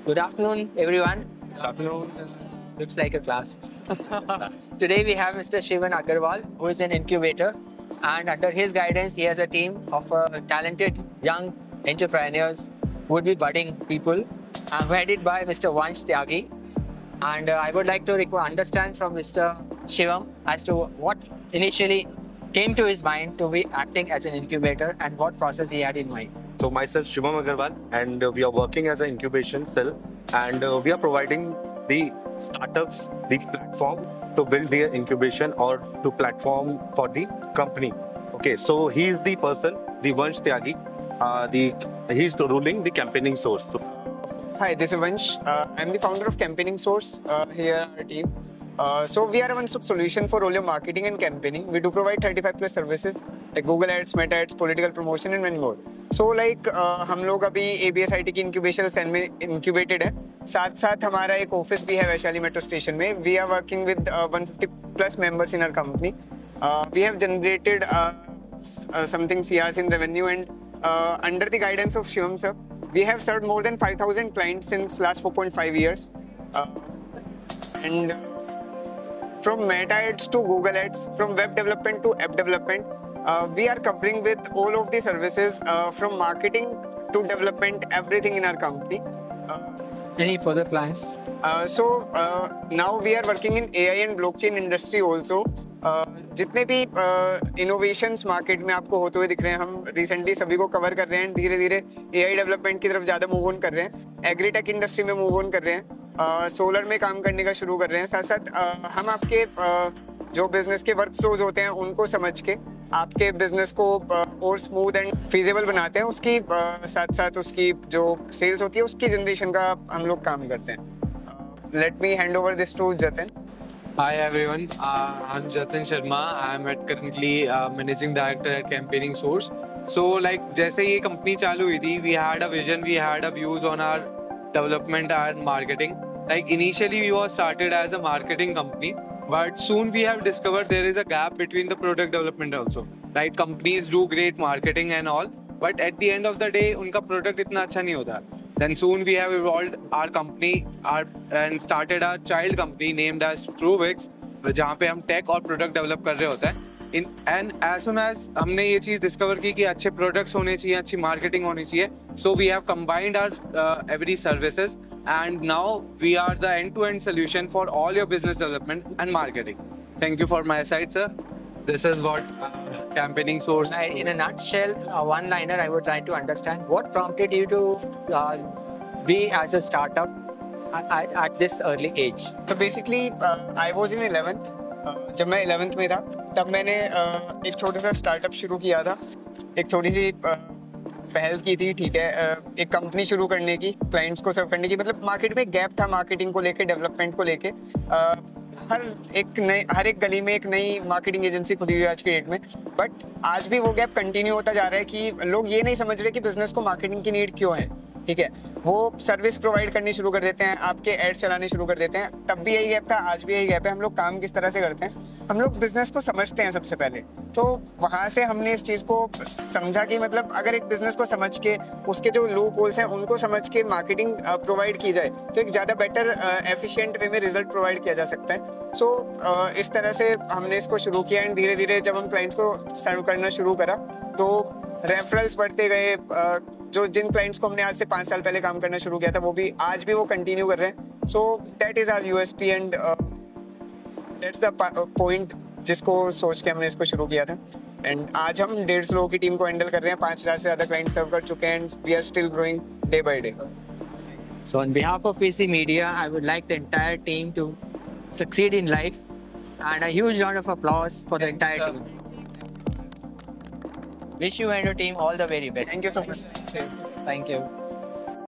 Good afternoon, everyone. Good afternoon. Looks like a class. Today we have Mr. Shivan Agarwal, who is an incubator, and under his guidance, he has a team of talented young entrepreneurs who would be budding people, headed by Mr. Vansh Tyagi. And I would like to understand from Mr. Shivam as to what initially came to his mind to be acting as an incubator and what process he had in mind. So myself Shivam Agarwal, and we are working as an incubation cell, and we are providing the startups the platform to build their incubation or to platform for the company. Okay, so he is the person, the Vansh Tyagi, he's ruling the campaigning source. Hi, this is Vansh. I'm the founder of Campaigning Source here at our team. So we are a one-stop solution for all your marketing and campaigning. We do provide 35 plus services like Google Ads, Meta Ads, political promotion and many more. So like हम लोग अभी ABSIT की incubation cell में incubated है. साथ साथ हमारा एक ऑफिस भी है वैशाली मेट्रो स्टेशन में. We are working with 150 plus members in our company. We have generated something CRs in revenue, and under the guidance of Shivam sir, we have served more than 5,000 clients since last 4.5 years. And from Meta Ads to Google Ads, from web development to app development, we are covering with all of the services from marketing to development, everything in our company. Any further plans? So now we are working in AI and blockchain industry also. जितने भी innovations market में आपको होते हुए दिख रहे हैं, हम रिसेंटली सभी को कवर कर रहे हैं. धीरे धीरे AI डेवलपमेंट की तरफ ज़्यादा मूव ऑन कर रहे हैं, एग्रीटेक इंडस्ट्री में मूव ऑन कर रहे हैं, सोलर में काम करने का शुरू कर रहे हैं. साथ साथ हम आपके जो बिजनेस के वर्क फ्लोज होते हैं उनको समझ के आपके बिजनेस को और स्मूथ एंड फीजिबल बनाते हैं. उसकी साथ साथ उसकी जो सेल्स होती है उसकी जनरेशन का हम लोग काम करते हैं. Let me hand over this to Jatin. Hi everyone, I'm Jatin Sharma. I'm currently managing director at Campaigning Source. So like जैसे ये company चालू हुई थी, we had a vision, we had a views on our development and marketing. Like initially we was started as a marketing company, but soon we have discovered there is a gap between the product development also. Right, companies do great marketing and all, but at the end of the day उनका product इतना अच्छा नहीं होता. Then soon we have evolved our company and started our child company named as TrueWix, जहाँ पे हम tech और product develop कर रहे होते हैं. And as soon as हमने ये चीज़ discover की कि अच्छे products होने चाहिए, अच्छी marketing होनी चाहिए, so we have combined our every services, and now we are the end-to-end solution for all your business development and marketing. Thank you for my side, sir. This is what Campaigning Source. In a nutshell, one-liner, I would try to understand what prompted you to be as a startup at this early age. So basically, I was in 11th. जब मैं 11th में था तब मैंने एक छोटा सा startup शुरू किया था. एक छोटी सी पहल की थी, ठीक है, एक कंपनी शुरू करने की, क्लाइंट्स को सर्व करने की. मतलब मार्केट में गैप था मार्केटिंग को लेके, डेवलपमेंट को लेके. हर एक गली में एक नई मार्केटिंग एजेंसी खुली हुई है आज के डेट में. बट आज भी वो गैप कंटिन्यू होता जा रहा है कि लोग ये नहीं समझ रहे कि बिजनेस को मार्केटिंग की नीड क्यों है. ठीक है, वो सर्विस प्रोवाइड करनी शुरू कर देते हैं, आपके एड्स चलाने शुरू कर देते हैं. तब भी यही गैप था, आज भी यही गैप है. हम लोग काम किस तरह से करते हैं, हम लोग बिजनेस को समझते हैं सबसे पहले. तो वहाँ से हमने इस चीज़ को समझा कि मतलब अगर एक बिजनेस को समझ के उसके जो लूप होल्स हैं उनको समझ के मार्केटिंग प्रोवाइड की जाए तो एक ज़्यादा बेटर एफिशिएंट वे में रिजल्ट प्रोवाइड किया जा सकता है. सो इस तरह से हमने इसको शुरू किया, एंड धीरे धीरे जब हम क्लाइंट्स को सर्व करना शुरू करा तो रेफरल्स बढ़ते गए. जो जिन क्लाइंट्स को हमने आज से 5 साल पहले काम करना शुरू किया था वो भी आज भी वो कंटिन्यू कर रहे हैं. So that is our USP and that's the point जिसको सोच के हमने इसको शुरू किया था. एंड आज हम 150 लोगों की टीम को हैंडल कर रहे हैं, 5,000 से ज़्यादा क्लाइंट सर्व कर चुके हैं, and we are still growing day by day. So on behalf of VC Media, I would like the entire team to succeed in life, and a huge round of applause for the entire team. Wish you and your team all the very best. Thank you so much. Thank you.